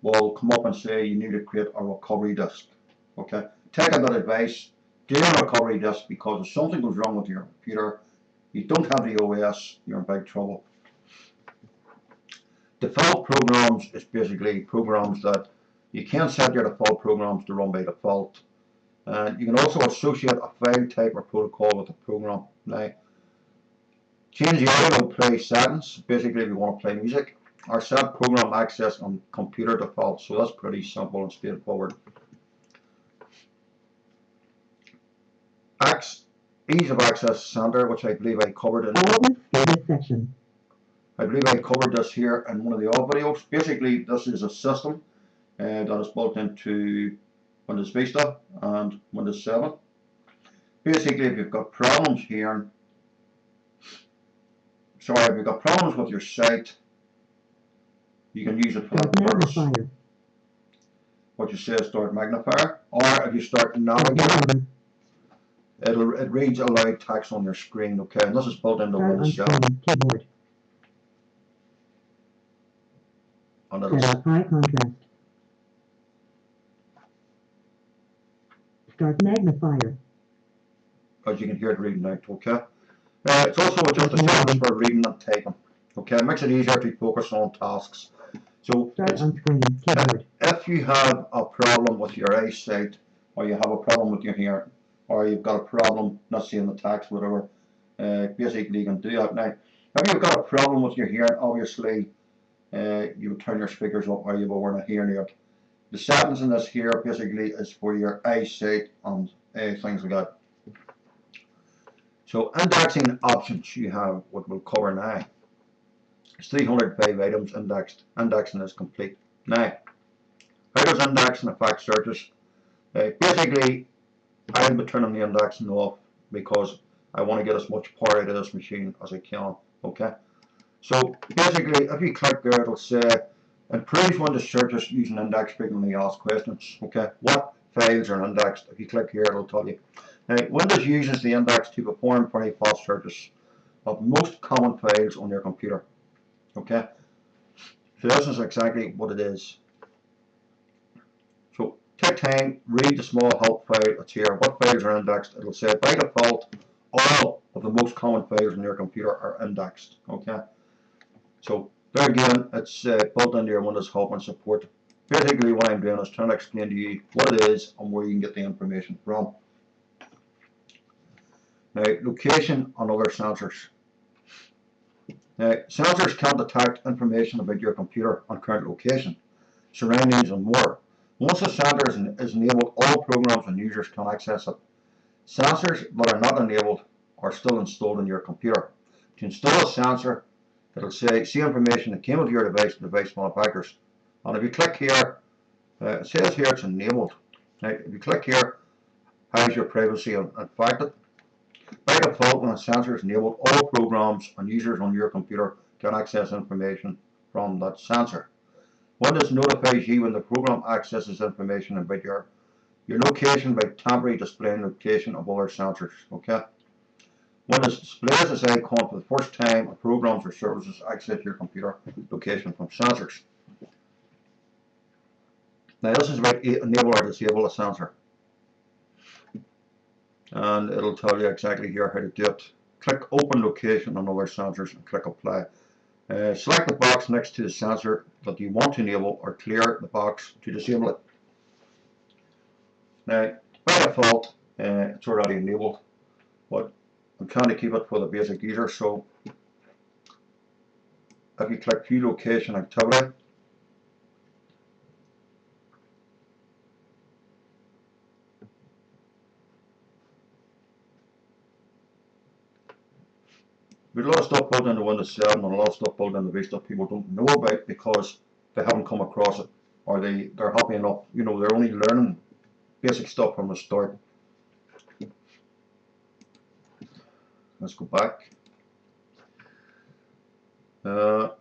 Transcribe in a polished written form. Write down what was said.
will come up and say you need to create a recovery disk. Okay, take that advice, get a recovery disk, because if something goes wrong with your computer, you don't have the OS, you're in big trouble. Default programs is basically programs that you can't set your default programs to run by default. And you can also associate a file type or protocol with the program. Now, change the audio play settings, basically if you want to play music, or set program access on computer default. So that's pretty simple and straightforward. Ease of access center, which I believe I covered in section. I believe I covered this here in one of the old videos. Basically, this is a system that is built into Windows Vista and Windows 7. Basically, if you've got problems here, if you've got problems with your site, you can use it for that purpose. What you say is start magnifier, or if you start navigating, it reads aloud text on your screen. Okay, and this is built into Windows 7. Keyboard. And it'll high contrast. Start magnifier. As you can hear it reading out. Okay. It's also just a service for reading and typing. Okay, it makes it easier to focus on tasks. So if you have a problem with your eyesight, or you have a problem with your hearing, or you've got a problem not seeing the text, whatever, basically you can do that. Now, if you've got a problem with your hearing, obviously you would turn your speakers up, or you will wear a hearing aid. The settings in this here basically is for your eyesight and things like that. So indexing options you have, what we'll cover now. It's 305 items indexed. Indexing is complete. Now, how does indexing affect searches? Basically, I'll be turning the indexing off because I want to get as much power out of this machine as I can. Okay. So basically, if you click there, it'll say improves Windows searches using index frequently asked questions. Okay. What files are indexed? If you click here, it'll tell you. Now, Windows uses the index to perform very fast searches of most common files on your computer. Okay, so this is exactly what it is. So take time, read the small help file that's here. What files are indexed? It'll say by default all of the most common files on your computer are indexed. Okay, so there again, it's built into your Windows help and support. Basically, what I'm doing is trying to explain to you what it is and where you can get the information from. Now, location and other sensors. Now, sensors can detect information about your computer and current location, surroundings, and more. Once a sensor is enabled, all programs and users can access it. Sensors that are not enabled are still installed in your computer. To install a sensor, it'll say see information that came with your device and device manufacturers. And if you click here, it says here it's enabled. Now, if you click here, how's your privacy affected? By default, when a sensor is enabled, all programs and users on your computer can access information from that sensor. Windows notifies you when the program accesses information about your location by temporarily displaying location of other sensors. Okay. Windows displays this icon for the first time when programs or services access your computer location from sensors. Now, this is about enable or disable a sensor. And it'll tell you exactly here how to do it. Click open location on other sensors and click apply. Select the box next to the sensor that you want to enable or clear the box to disable it. Now, by default, it's already enabled, but I'm trying to keep it for the basic user. So if you click view location activity, there's a lot of stuff built into Windows 7 and a lot of stuff built into Vista people don't know about because they haven't come across it, or they're happy enough, you know, they're only learning basic stuff from the start. Let's go back. Parental